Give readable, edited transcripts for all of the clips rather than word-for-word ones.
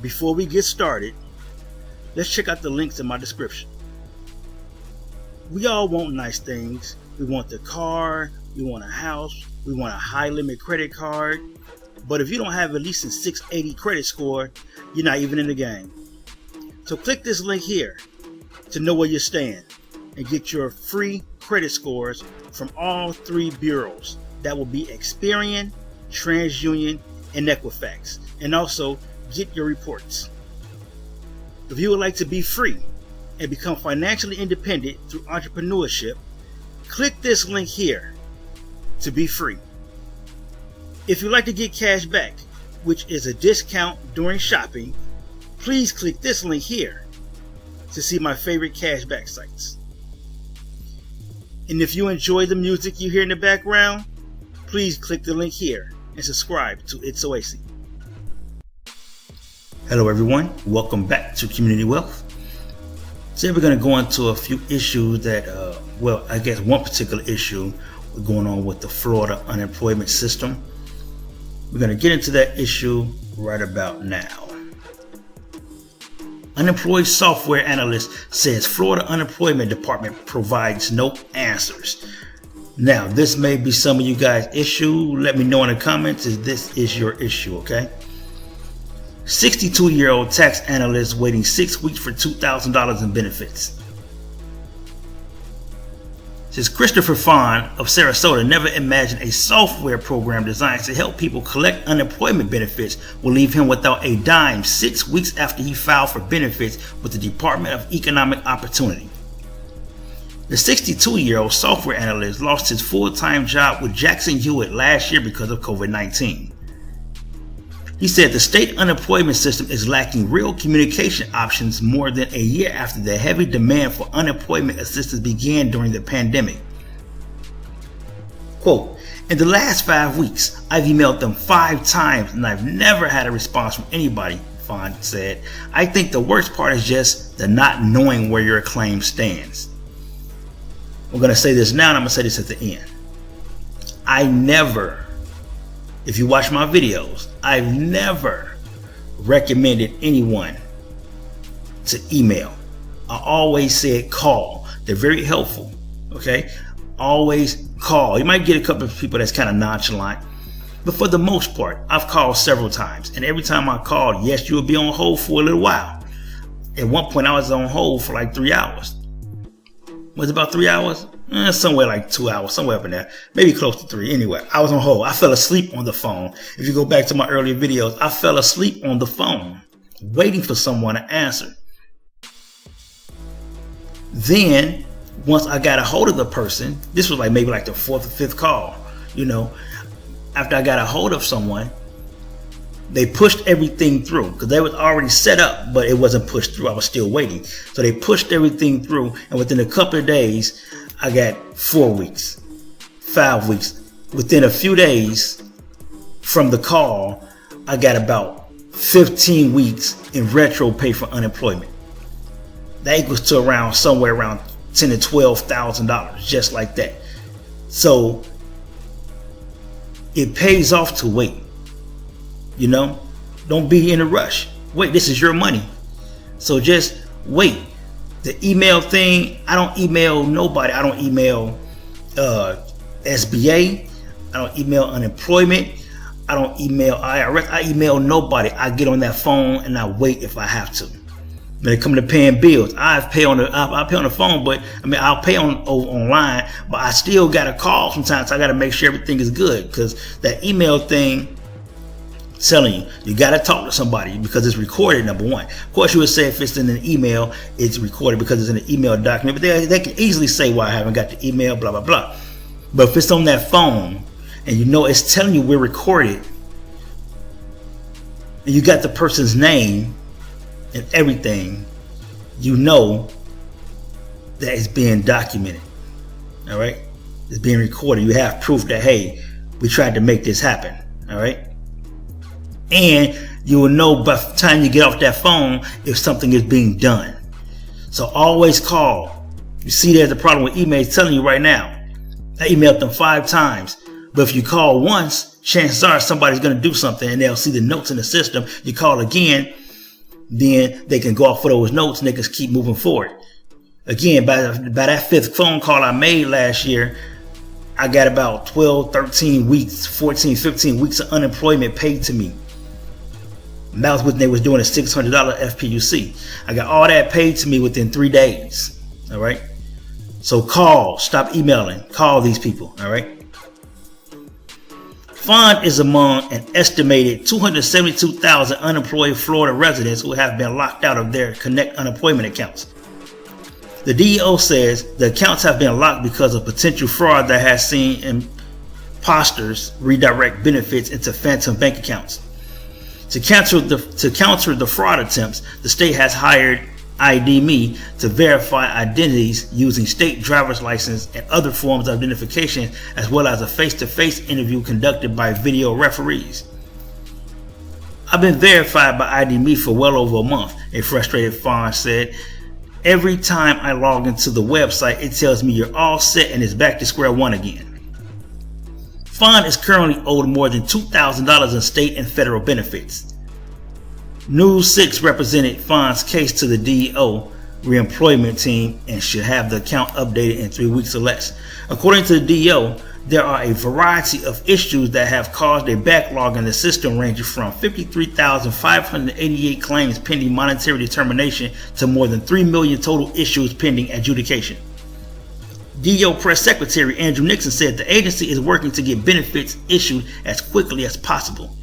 before we get started, let's check out the links in my description. We all want nice things. We want the car, we want a house, we want a high limit credit card. But if you don't have at least a 680 credit score, you're not even in the game. So click this link here to know where you stand and get your free credit scores from all three bureaus. That will be Experian, TransUnion, and Equifax. And also get your reports. If you would like to be free and become financially independent through entrepreneurship, click this link here to be free. If you'd like to get cash back, which is a discount during shopping, please click this link here to see my favorite cashback sites. And if you enjoy the music you hear in the background, please click the link here and subscribe to It's Oasis. Hello everyone, welcome back to Community Wealth. Today we're going to go into a few issues that, I guess one particular issue going on with the Florida unemployment system. We're going to get into that issue right about now. Unemployed software analyst says Florida Unemployment Department provides no answers. Now, this may be some of you guys' issue. Let me know in the comments if this is your issue, okay? 62-year-old tax analyst waiting 6 weeks for $2,000 in benefits. Says Christopher Fahn of Sarasota never imagined a software program designed to help people collect unemployment benefits will leave him without a dime 6 weeks after he filed for benefits with the Department of Economic Opportunity. The 62-year-old software analyst lost his full-time job with Jackson Hewitt last year because of COVID-19. He said the state unemployment system is lacking real communication options more than a year after the heavy demand for unemployment assistance began during the pandemic. Quote, in the last 5 weeks, I've emailed them 5 times and I've never had a response from anybody, Fahn said. I think the worst part is just the not knowing where your claim stands. I'm going to say this now and I'm going to say this at the end. If you watch my videos, I've never recommended anyone to email. I always said call. They're very helpful. Okay? Always call. You might get a couple of people that's kind of nonchalant, but for the most part, I've called several times. And every time I called, yes, you will be on hold for a little while. At one point, I was on hold for like 3 hours. Was it about 3 hours? Somewhere like 2 hours, somewhere up in there, maybe close to 3. Anyway, I was on hold. I fell asleep on the phone. If you go back to my earlier videos, I fell asleep on the phone, waiting for someone to answer. Then, once I got a hold of the person, this was maybe the 4th or 5th call, after I got a hold of someone, they pushed everything through because they was already set up, but it wasn't pushed through. I was still waiting. So they pushed everything through, and within a couple of days, I got 4 weeks, 5 weeks. Within a few days from the call, I got about 15 weeks in retro pay for unemployment. That equals to somewhere around $10,000 to $12,000, just like that. So it pays off to wait. Don't be in a rush. Wait, this is your money. So just wait. The email thing, I don't email nobody. I don't email SBA. I don't email unemployment. I don't email IRS. I email nobody. I get on that phone and I wait if I have to. When it comes to paying bills, I'll pay on the phone, but I'll pay online, but I still got to call sometimes. I got to make sure everything is good because that email thing, telling you got to talk to somebody because it's recorded, number one. Of course, you would say if it's in an email, it's recorded because it's in an email document, but they can easily say, well, I haven't got the email, blah, blah, blah. But if it's on that phone and it's telling you we're recorded and you got the person's name and everything, that it's being documented. All right? It's being recorded. You have proof that, hey, we tried to make this happen. All right? And you will know by the time you get off that phone if something is being done. So always call. You see there's a problem with emails telling you right now. I emailed them 5 times. But if you call once, chances are somebody's going to do something and they'll see the notes in the system. You call again, Then they can go off of those notes and they can keep moving forward. Again, by that 5th phone call I made last year, I got about 12, 13 weeks, 14, 15 weeks of unemployment paid to me. And that was when they was doing a $600 FPUC. I got all that paid to me within 3 days. All right. So call, stop emailing, call these people. All right. Fund is among an estimated 272,000 unemployed Florida residents who have been locked out of their Connect unemployment accounts. The DEO says the accounts have been locked because of potential fraud that has seen imposters redirect benefits into phantom bank accounts. To counter the fraud attempts, the state has hired ID.me to verify identities using state driver's license and other forms of identification, as well as a face-to-face interview conducted by video referees. I've been verified by ID.me for well over a month, a frustrated Fawn said. Every time I log into the website, it tells me you're all set and it's back to square one again. Fawn is currently owed more than $2,000 in state and federal benefits. News 6 represented Fawn's case to the DEO reemployment team and should have the account updated in 3 weeks or less. According to the DEO, there are a variety of issues that have caused a backlog in the system, ranging from 53,588 claims pending monetary determination to more than 3 million total issues pending adjudication. DEO Press Secretary Andrew Nixon said the agency is working to get benefits issued as quickly as possible.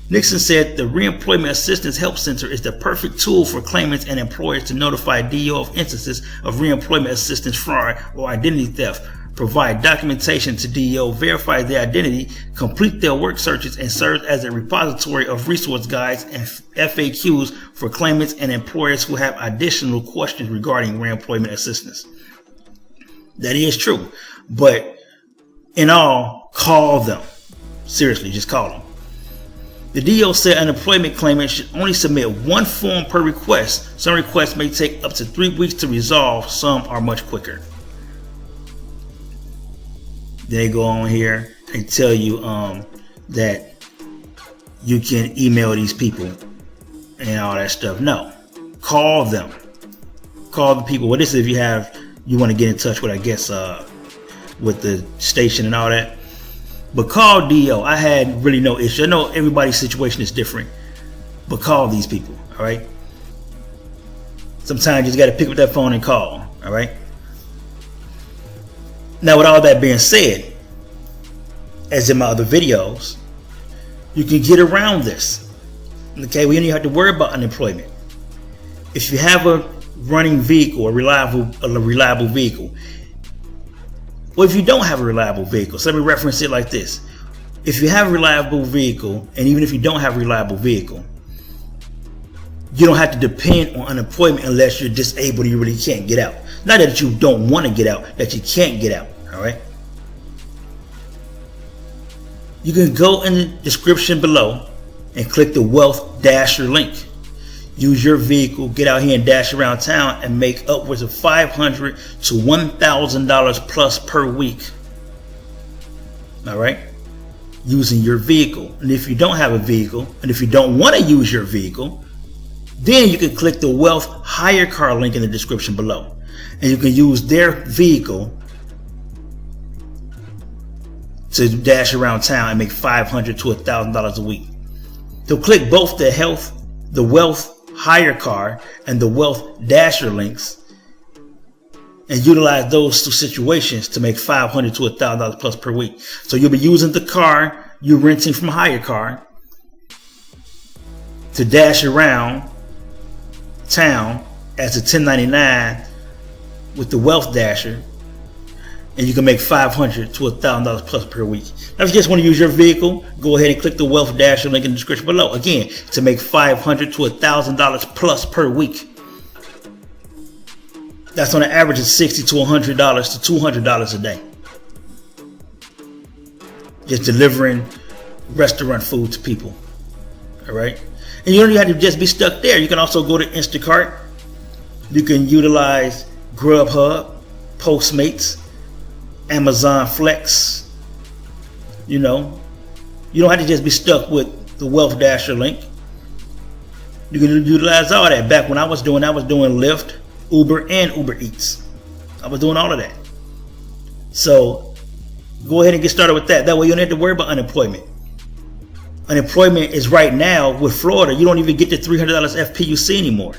Nixon said the Reemployment Assistance Help Center is the perfect tool for claimants and employers to notify DEO of instances of reemployment assistance fraud or identity theft, provide documentation to DEO, verify their identity, complete their work searches, and serve as a repository of resource guides and FAQs for claimants and employers who have additional questions regarding reemployment assistance. That is true, but in all, call them. Seriously, just call them. The DEO said unemployment claimants should only submit one form per request. Some requests may take up to 3 weeks to resolve. Some are much quicker. They go on here and tell you that you can email these people and all that stuff. No, call them. Call the people. Well, this is if you want to get in touch with, I guess, with the station and all that. But call DEO. I had really no issue. I know everybody's situation is different, but call these people. All right. Sometimes you just got to pick up that phone and call. All right. Now, with all that being said, as in my other videos, you can get around this. Okay, we don't even have to worry about unemployment. If you have a running vehicle, a reliable vehicle, or if you don't have a reliable vehicle, so let me reference it like this. If you have a reliable vehicle, and even if you don't have a reliable vehicle, you don't have to depend on unemployment unless you're disabled and you really can't get out. Not that you don't want to get out, that you can't get out. All right. You can go in the description below and click the Wealth Dasher link. Use your vehicle, get out here and dash around town and make upwards of $500 to $1,000 plus per week. All right. Using your vehicle. And if you don't have a vehicle, and if you don't want to use your vehicle, then you can click the Wealth Hire Car link in the description below. And you can use their vehicle to dash around town and make $500 to $1,000 a week. So click both the Wealth Hire Car and the Wealth Dasher links and utilize those two situations to make $500 to $1,000 plus per week. So you'll be using the car you're renting from Hire Car to dash around town as a 1099 with the Wealth Dasher, and you can make $500 to $1,000 plus per week. Now, if you just want to use your vehicle, go ahead and click the Wealth Dasher link in the description below. Again, to make $500 to $1,000 plus per week. That's on an average of $60 to $100 to $200 a day. Just delivering restaurant food to people. All right. And you don't even have to just be stuck there. You can also go to Instacart. You can utilize Grubhub, Postmates, Amazon Flex. You don't have to just be stuck with the Wealth Dasher link. You can utilize all that. Back when I was doing Lyft, Uber, and Uber Eats. I was doing all of that. So go ahead and get started with that. That way you don't have to worry about unemployment. Unemployment is right now with Florida, you don't even get the $300 FPUC anymore.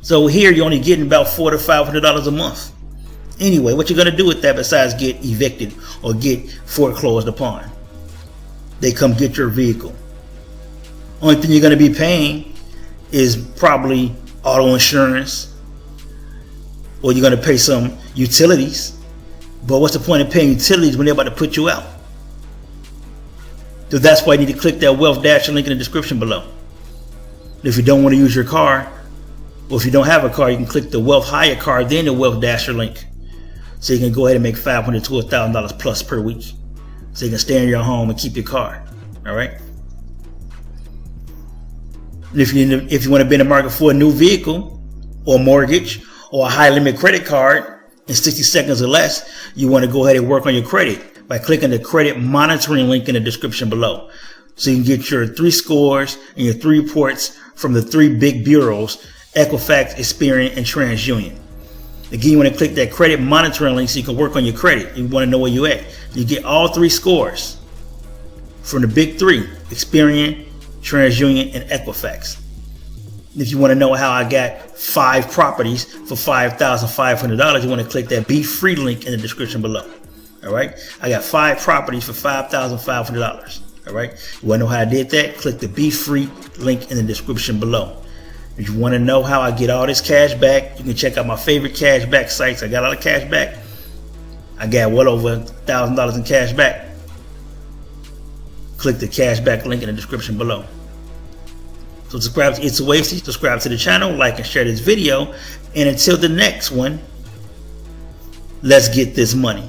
So here you're only getting about $400 to $500 a month. Anyway, what you're going to do with that besides get evicted or get foreclosed upon? They come get your vehicle. Only thing you're going to be paying is probably auto insurance, or you're going to pay some utilities. But what's the point of paying utilities when they're about to put you out? So that's why you need to click that Wealth Dasher link in the description below. If you don't want to use your car, or if you don't have a car, you can click the Wealth Hire card, then the Wealth Dasher link. So you can go ahead and make $500 to $1,000 plus per week. So you can stay in your home and keep your car. All right. And if you want to be in the market for a new vehicle or mortgage or a high limit credit card in 60 seconds or less, you want to go ahead and work on your credit by clicking the credit monitoring link in the description below. So you can get your 3 scores and your 3 reports from the 3 big bureaus, Equifax, Experian, and TransUnion. Again, you want to click that credit monitoring link so you can work on your credit. You want to know where you're at. You get all 3 scores from the big 3, Experian, TransUnion, and Equifax. If you want to know how I got 5 properties for $5,500, you want to click that Be Free link in the description below. All right. I got 5 properties for $5,500. All right. You want to know how I did that? Click the Be Free link in the description below. If you want to know how I get all this cash back, you can check out my favorite cash back sites. I got a lot of cash back. I got well over $1,000 in cash back. Click the cash back link in the description below. So subscribe to It's a Wasty, subscribe to the channel, like and share this video. And until the next one, let's get this money.